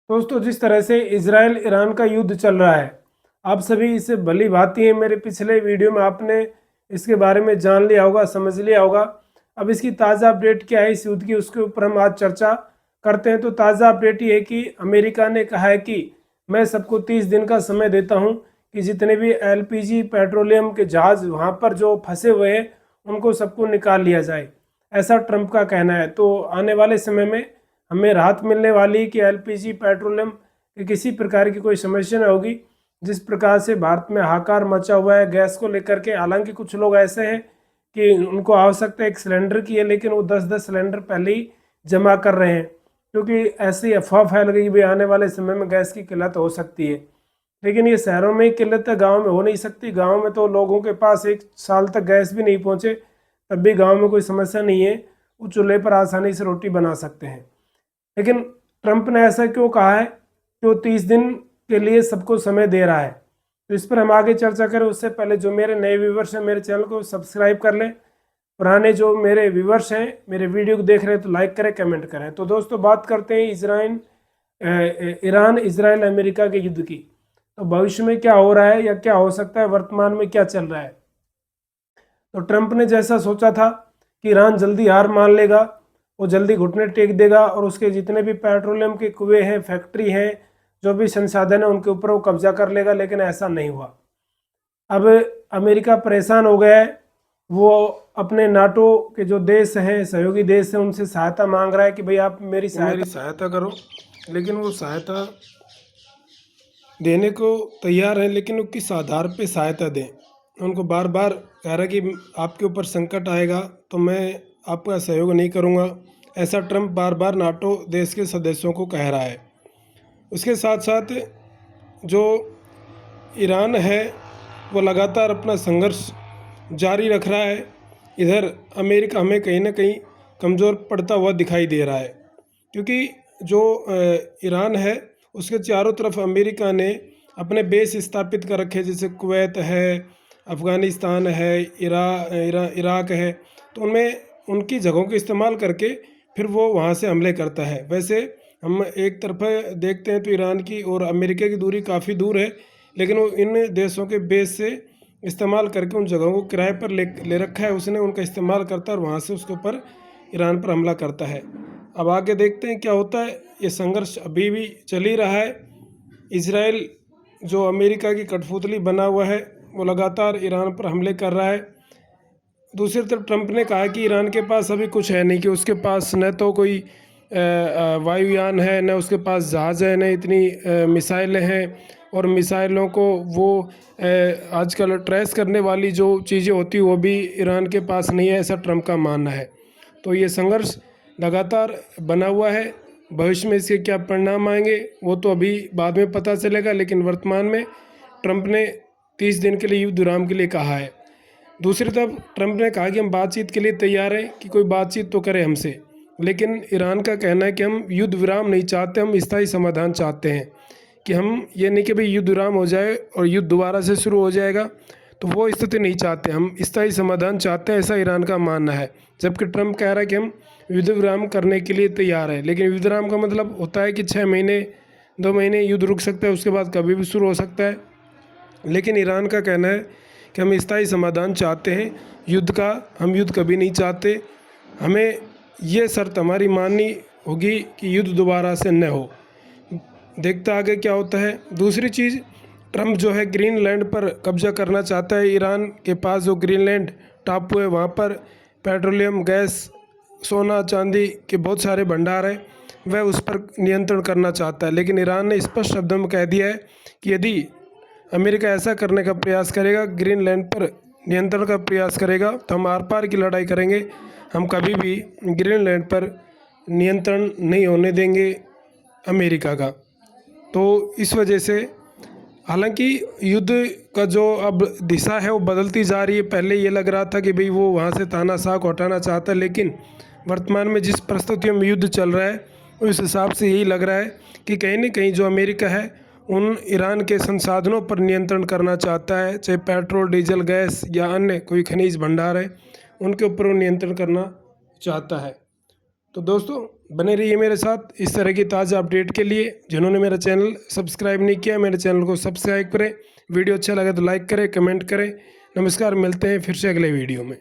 दोस्तों, जिस तरह से इजराइल ईरान का युद्ध चल रहा है, आप सभी इससे भली भांति हैं। मेरे पिछले वीडियो में आपने इसके बारे में जान लिया होगा, समझ लिया होगा। अब इसकी ताज़ा अपडेट क्या है इस युद्ध की, उसके ऊपर हम आज चर्चा करते हैं। तो ताज़ा अपडेट ये है कि अमेरिका ने कहा है कि मैं सबको 30 दिन का समय देता हूं कि जितने भी एलपीजी पेट्रोलियम के जहाज़ वहां पर जो फंसे हुए हैं उनको सबको निकाल लिया जाए, ऐसा ट्रंप का कहना है। तो आने वाले समय में हमें राहत मिलने वाली कि एलपीजी पेट्रोलियम की किसी प्रकार की कोई समस्या न होगी। जिस प्रकार से भारत में हाहाकार मचा हुआ है गैस को लेकर के, हालांकि कुछ लोग ऐसे हैं कि उनको आवश्यकता एक सिलेंडर की है, लेकिन वो 10-10 सिलेंडर पहले ही जमा कर रहे हैं, क्योंकि ऐसी अफवाह फैल गई भी आने वाले समय में गैस की किल्लत हो सकती है। लेकिन ये शहरों में ही किल्लत है, गाँव में हो नहीं सकती। गाँव में तो लोगों के पास 1 साल तक गैस भी नहीं पहुँचे, तब भी गाँव में कोई समस्या नहीं है, वो चूल्हे पर आसानी से रोटी बना सकते हैं। लेकिन ट्रंप ने ऐसा क्यों कहा है कि वो 30 दिन के लिए सबको समय दे रहा है? तो इस पर हम आगे चर्चा करें उससे पहले जो मेरे नए व्यूवर्स हैं, मेरे चैनल को सब्सक्राइब कर लें। पुराने जो मेरे व्यूवर्स हैं, मेरे वीडियो को देख रहे हैं, तो लाइक करें, कमेंट करें। तो दोस्तों, बात करते हैं ईरान इजराइल अमेरिका के युद्ध की। तो भविष्य में क्या हो रहा है या क्या हो सकता है, वर्तमान में क्या चल रहा है। तो ट्रंप ने जैसा सोचा था कि ईरान जल्दी हार मान लेगा, वो जल्दी घुटने टेक देगा और उसके जितने भी पेट्रोलियम के कुएं हैं, फैक्ट्री हैं, जो भी संसाधन है उनके ऊपर वो कब्जा कर लेगा, लेकिन ऐसा नहीं हुआ। अब अमेरिका परेशान हो गया है। वो अपने नाटो के जो देश हैं, सहयोगी देश हैं, उनसे सहायता मांग रहा है कि भाई आप मेरी सहायता करो। लेकिन वो सहायता देने को तैयार है, लेकिन वो किस आधार पे सहायता दें। उनको बार बार कह रहा है कि आपके ऊपर संकट आएगा तो मैं आपका सहयोग नहीं करूंगा, ऐसा ट्रंप बार बार नाटो देश के सदस्यों को कह रहा है। उसके साथ साथ जो ईरान है वो लगातार अपना संघर्ष जारी रख रहा है। इधर अमेरिका हमें कहीं ना कहीं कमज़ोर पड़ता हुआ दिखाई दे रहा है, क्योंकि जो ईरान है उसके चारों तरफ अमेरिका ने अपने बेस स्थापित कर रखे, जैसे कुवैत है, अफ़गानिस्तान है, इराक है। तो उनमें उनकी जगहों का इस्तेमाल करके फिर वो वहाँ से हमले करता है। वैसे हम एक तरफ देखते हैं तो ईरान की और अमेरिका की दूरी काफ़ी दूर है, लेकिन वो इन देशों के बेस से इस्तेमाल करके उन जगहों को किराए पर ले रखा है उसने, उनका इस्तेमाल करता है और वहाँ से उसके ऊपर ईरान पर हमला करता है। अब आगे देखते हैं क्या होता है। ये संघर्ष अभी भी चल ही रहा है। इजराइल जो अमेरिका की कठपुतली बना हुआ है वो लगातार ईरान पर हमले कर रहा है। दूसरी तरफ ट्रंप ने कहा कि ईरान के पास अभी कुछ है नहीं, कि उसके पास न तो कोई वायुयान है, न उसके पास जहाज़ है, न इतनी मिसाइलें हैं, और मिसाइलों को वो आजकल ट्रेस करने वाली जो चीज़ें होती वो भी ईरान के पास नहीं है, ऐसा ट्रंप का मानना है। तो ये संघर्ष लगातार बना हुआ है। भविष्य में इसके क्या परिणाम आएंगे वो तो अभी बाद में पता चलेगा, लेकिन वर्तमान में ट्रंप ने 30 दिन के लिए युद्ध विराम के लिए कहा है। दूसरी तरफ ट्रंप ने कहा कि हम बातचीत के लिए तैयार हैं, कि कोई बातचीत तो करे हमसे, लेकिन ईरान का कहना है कि हम युद्ध विराम नहीं चाहते, हम स्थायी समाधान चाहते हैं। कि हम ये नहीं कि भाई युद्ध विराम हो जाए और युद्ध दोबारा से शुरू हो जाएगा, तो वो स्थिति नहीं चाहते, हम स्थायी समाधान चाहते हैं, ऐसा ईरान का मानना है। जबकि ट्रंप कह रहा है कि हम युद्ध विराम करने के लिए तैयार है, लेकिन युद्ध विराम का मतलब होता है कि 6 महीने 2 महीने युद्ध रुक सकता है, उसके बाद कभी भी शुरू हो सकता है। लेकिन ईरान का कहना है कि हम स्थायी समाधान चाहते हैं, युद्ध का हम युद्ध कभी नहीं चाहते, हमें ये शर्त हमारी माननी होगी कि युद्ध दोबारा से न हो। देखता आगे क्या होता है। दूसरी चीज़, ट्रंप जो है ग्रीनलैंड पर कब्जा करना चाहता है। ईरान के पास जो ग्रीनलैंड टापू है वहाँ पर पेट्रोलियम, गैस, सोना चांदी के बहुत सारे भंडार हैं, वह उस पर नियंत्रण करना चाहता है। लेकिन ईरान ने स्पष्ट शब्दों में कह दिया है कि यदि अमेरिका ऐसा करने का प्रयास करेगा, ग्रीनलैंड पर नियंत्रण का प्रयास करेगा, तो हम आर पार की लड़ाई करेंगे, हम कभी भी ग्रीनलैंड पर नियंत्रण नहीं होने देंगे अमेरिका का। तो इस वजह से हालांकि युद्ध का जो अब दिशा है वो बदलती जा रही है। पहले ये लग रहा था कि भाई वो वहाँ से तानाशाह को हटाना चाहता है, लेकिन वर्तमान में जिस परिस्थितियों में युद्ध चल रहा है उस हिसाब से यही लग रहा है कि कहीं न कहीं जो अमेरिका है उन ईरान के संसाधनों पर नियंत्रण करना चाहता है, चाहे पेट्रोल, डीजल, गैस या अन्य कोई खनिज भंडार है, उनके ऊपर वो नियंत्रण करना चाहता है। तो दोस्तों बने रहिए मेरे साथ इस तरह की ताज़ा अपडेट के लिए। जिन्होंने मेरा चैनल सब्सक्राइब नहीं किया, मेरे चैनल को सब्सक्राइब करें। वीडियो अच्छा लगे तो लाइक करें, कमेंट करें। नमस्कार, मिलते हैं फिर से अगले वीडियो में।